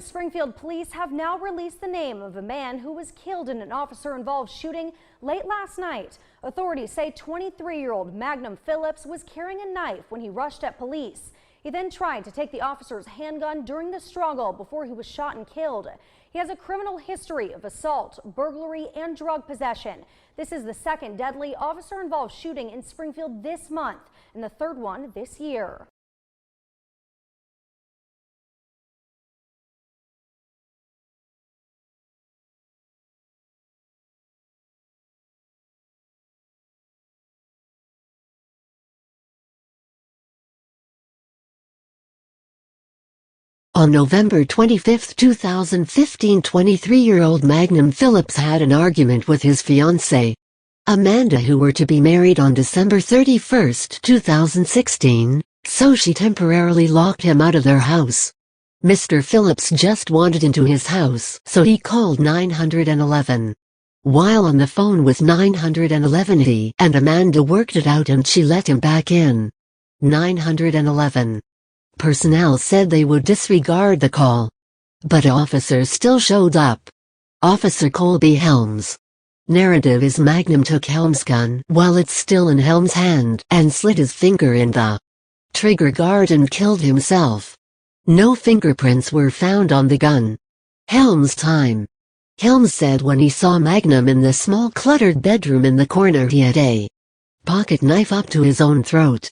Springfield police have now released the name of a man who was killed in an officer-involved shooting late last night. Authorities say 23-year-old Magnum Phillips was carrying a knife when he rushed at police. He then tried to take the officer's handgun during the struggle before he was shot and killed. He has a criminal history of assault, burglary, and drug possession. This is the second deadly officer-involved shooting in Springfield this month and the third one this year. On November 25, 2015, 23-year-old Magnum Phillips had an argument with his fiancée, Amanda, who were to be married on December 31, 2016, so she temporarily locked him out of their house. Mr. Phillips just wanted into his house, so he called 911. While on the phone with 911, he and Amanda worked it out and she let him back in. 911. Personnel said they would disregard the call, but officers still showed up. Officer Colby Helms. Narrative is Magnum took Helms' gun while it's still in Helms' hand and slit his finger in the trigger guard and killed himself. No fingerprints were found on the gun. Helms' time. Helms said when he saw Magnum in the small cluttered bedroom in the corner he had a pocket knife up to his own throat.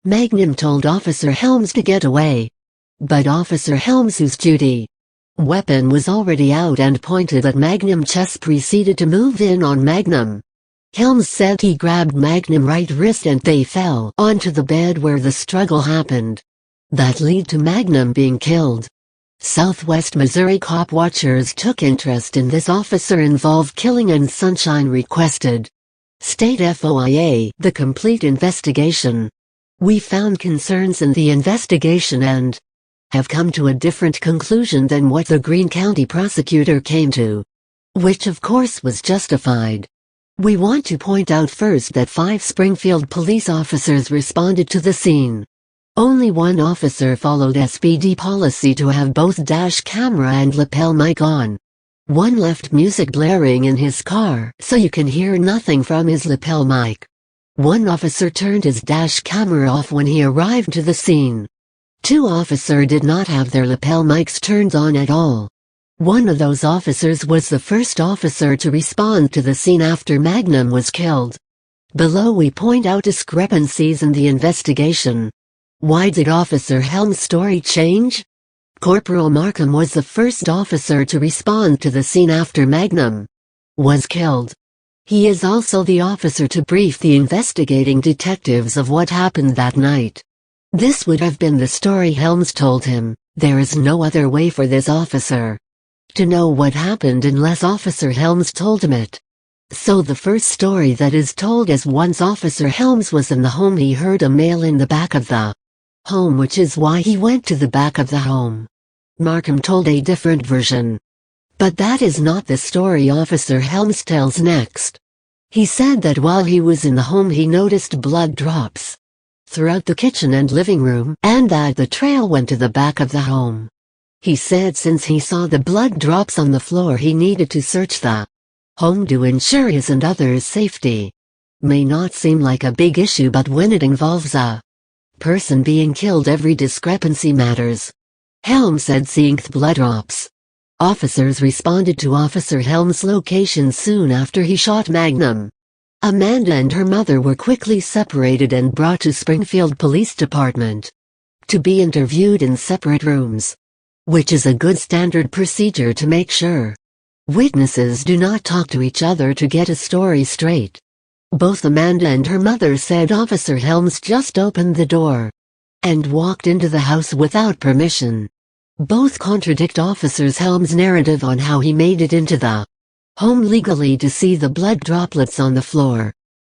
Magnum told Officer Helms to get away, but Officer Helms, whose duty weapon was already out and pointed at Magnum's chest, proceeded to move in on Magnum. Helms said he grabbed Magnum's right wrist and they fell onto the bed where the struggle happened. That led to Magnum being killed. Southwest Missouri cop watchers took interest in this officer-involved killing and Sunshine requested State FOIA the complete investigation. We found concerns in the investigation and have come to a different conclusion than what the Greene County prosecutor came to, which of course was justified. We want to point out first that 5 Springfield police officers responded to the scene. Only one officer followed SPD policy to have both dash camera and lapel mic on. One left music blaring in his car so you can hear nothing from his lapel mic. One officer turned his dash camera off when he arrived to the scene. 2 officers did not have their lapel mics turned on at all. One of those officers was the first officer to respond to the scene after Magnum was killed. Below we point out discrepancies in the investigation. Why did Officer Helms' story change? Corporal Markham was the first officer to respond to the scene after Magnum was killed. He is also the officer to brief the investigating detectives of what happened that night. This would have been the story Helms told him. There is no other way for this officer to know what happened unless Officer Helms told him it. So the first story that is told is once Officer Helms was in the home, he heard a male in the back of the home, which is why he went to the back of the home. Markham told a different version. But that is not the story Officer Helms tells next. He said that while he was in the home he noticed blood drops throughout the kitchen and living room, and that the trail went to the back of the home. He said since he saw the blood drops on the floor he needed to search the home to ensure his and others' safety. May not seem like a big issue, but when it involves a person being killed, every discrepancy matters. Helms said seeing the blood drops. Officers responded to Officer Helms' location soon after he shot Magnum. Amanda and her mother were quickly separated and brought to Springfield Police Department to be interviewed in separate rooms, which is a good standard procedure to make sure witnesses do not talk to each other to get a story straight. Both Amanda and her mother said Officer Helms just opened the door and walked into the house without permission. Both contradict Officer Helms' narrative on how he made it into the home legally to see the blood droplets on the floor.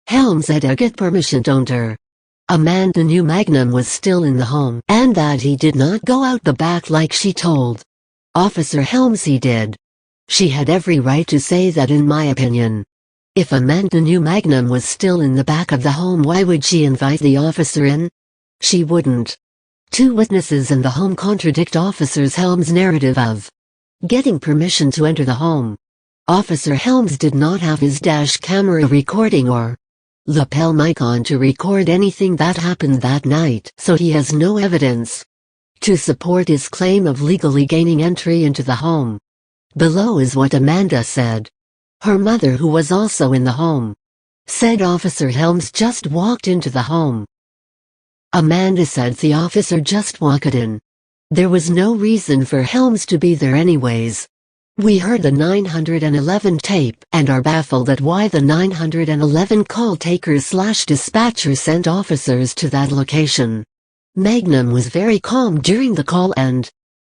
Helms had to get permission, don't her. Amanda knew Magnum was still in the home and that he did not go out the back like she told Officer Helms he did. She had every right to say that, in my opinion. If Amanda knew Magnum was still in the back of the home, why would she invite the officer in? She wouldn't. 2 witnesses in the home contradict Officer Helms' narrative of getting permission to enter the home. Officer Helms did not have his dash camera recording or lapel mic on to record anything that happened that night, so he has no evidence to support his claim of legally gaining entry into the home. Below is what Amanda said. Her mother, who was also in the home, said Officer Helms just walked into the home. Amanda said the officer just walked in. There was no reason for Helms to be there anyways. We heard the 911 tape and are baffled at why the 911 call takers/dispatcher sent officers to that location. Magnum was very calm during the call and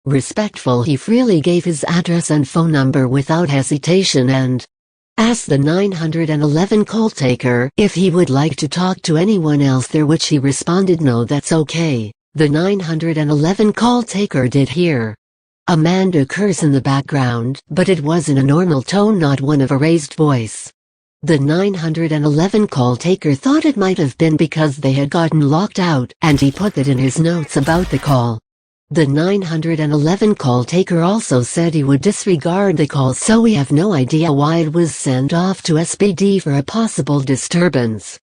respectful. He freely gave his address and phone number without hesitation and asked the 911 call taker if he would like to talk to anyone else there, which he responded, no, that's okay. The 911 call taker did hear Amanda curse in the background, but it was in a normal tone, not one of a raised voice. The 911 call taker thought it might have been because they had gotten locked out, and he put that in his notes about the call. The 911 call taker also said he would disregard the call, so we have no idea why it was sent off to SPD for a possible disturbance.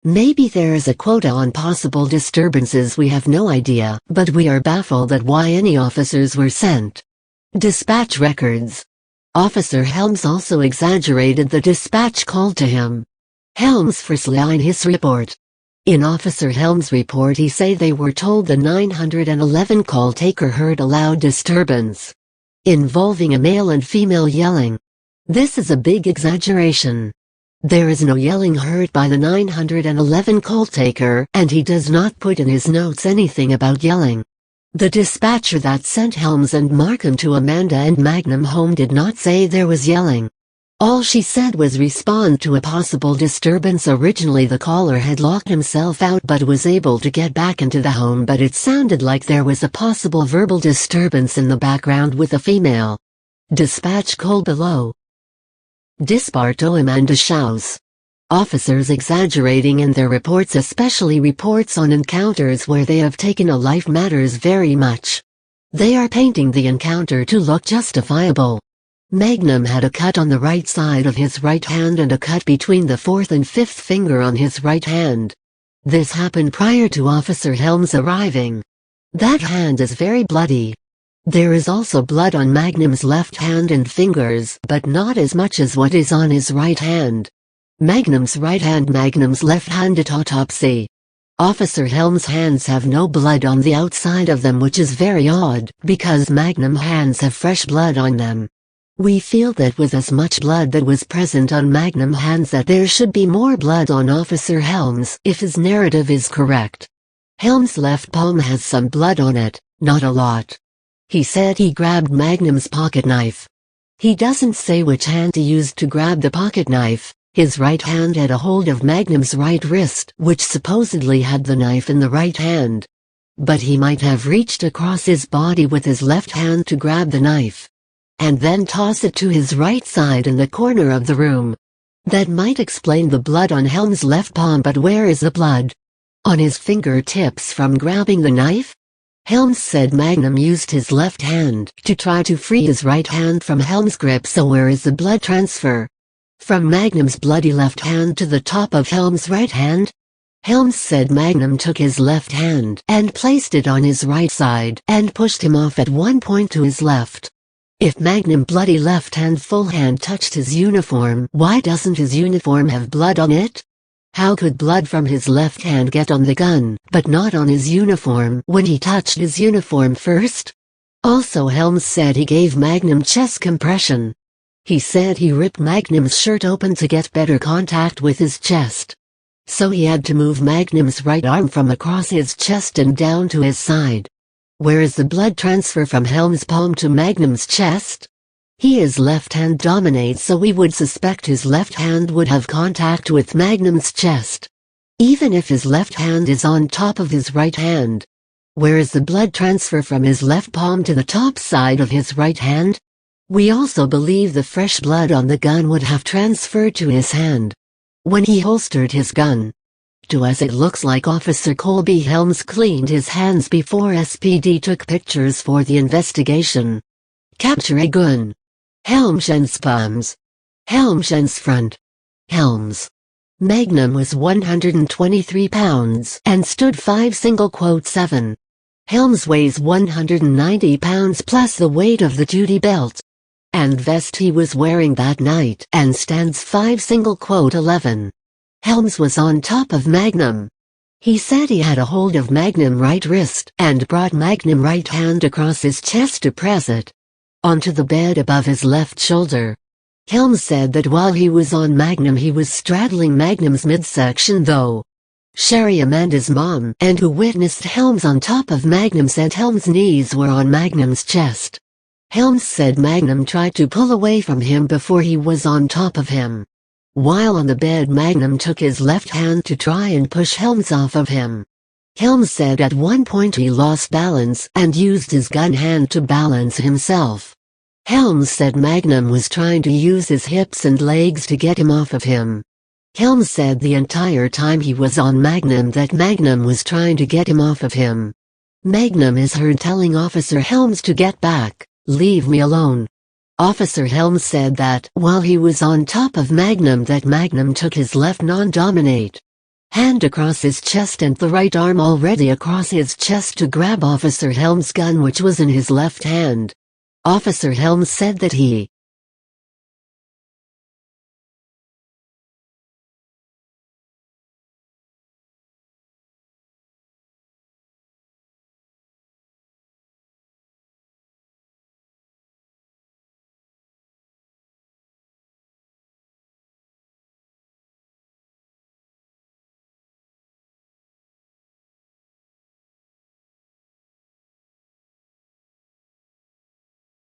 Maybe there is a quota on possible disturbances, we have no idea, but we are baffled at why any officers were sent. Dispatch records. Officer Helms also exaggerated the dispatch called to him. Helms firstly in his report. In Officer Helms' report he say they were told the 911 call taker heard a loud disturbance involving a male and female yelling. This is a big exaggeration. There is no yelling heard by the 911 call taker, and he does not put in his notes anything about yelling. The dispatcher that sent Helms and Markham to Amanda and Magnum home did not say there was yelling. All she said was respond to a possible disturbance. Originally the caller had locked himself out but was able to get back into the home, but it sounded like there was a possible verbal disturbance in the background with a female. Dispatch call below. Disparto Amanda shouts. Officers exaggerating in their reports, especially reports on encounters where they have taken a life, matters very much. They are painting the encounter to look justifiable. Magnum had a cut on the right side of his right hand and a cut between the fourth and fifth finger on his right hand. This happened prior to Officer Helms arriving. That hand is very bloody. There is also blood on Magnum's left hand and fingers, but not as much as what is on his right hand. Magnum's right hand, Magnum's left hand at autopsy. Officer Helms' hands have no blood on the outside of them, which is very odd, because Magnum hands have fresh blood on them. We feel that with as much blood that was present on Magnum hands that there should be more blood on Officer Helms, if his narrative is correct. Helms' left palm has some blood on it, not a lot. He said he grabbed Magnum's pocket knife. He doesn't say which hand he used to grab the pocket knife. His right hand had a hold of Magnum's right wrist, which supposedly had the knife in the right hand. But he might have reached across his body with his left hand to grab the knife, and then toss it to his right side in the corner of the room. That might explain the blood on Helms' left palm, but where is the blood on his fingertips from grabbing the knife? Helms said Magnum used his left hand to try to free his right hand from Helms' grip, so where is the blood transfer from Magnum's bloody left hand to the top of Helms' right hand? Helms said Magnum took his left hand and placed it on his right side and pushed him off at one point to his left. If Magnum bloody left hand full hand touched his uniform, why doesn't his uniform have blood on it? How could blood from his left hand get on the gun, but not on his uniform when he touched his uniform first? Also, Helms said he gave Magnum chest compression. He said he ripped Magnum's shirt open to get better contact with his chest. So he had to move Magnum's right arm from across his chest and down to his side. Where is the blood transfer from Helms' palm to Magnum's chest? His left hand dominates, so we would suspect his left hand would have contact with Magnum's chest, even if his left hand is on top of his right hand. Where is the blood transfer from his left palm to the top side of his right hand? We also believe the fresh blood on the gun would have transferred to his hand when he holstered his gun. To us it looks like Officer Colby Helms cleaned his hands before SPD took pictures for the investigation. Capture a gun. Helmsens palms. Helmsens front. Helms. Magnum was 123 pounds and stood 5'7". Helms weighs 190 pounds plus the weight of the duty belt and vest he was wearing that night and stands 5'11". Helms was on top of Magnum. He said he had a hold of Magnum right wrist and brought Magnum right hand across his chest to press it onto the bed above his left shoulder. Helms said that while he was on Magnum he was straddling Magnum's midsection though. Sherry, Amanda's mom and who witnessed Helms on top of Magnum, said Helms' knees were on Magnum's chest. Helms said Magnum tried to pull away from him before he was on top of him. While on the bed, Magnum took his left hand to try and push Helms off of him. Helms said at one point he lost balance and used his gun hand to balance himself. Helms said Magnum was trying to use his hips and legs to get him off of him. Helms said the entire time he was on Magnum that Magnum was trying to get him off of him. Magnum is heard telling Officer Helms to get back, leave me alone. Officer Helms said that while he was on top of Magnum that Magnum took his left non-dominate hand across his chest and the right arm already across his chest to grab Officer Helms' gun which was in his left hand. Officer Helms said that he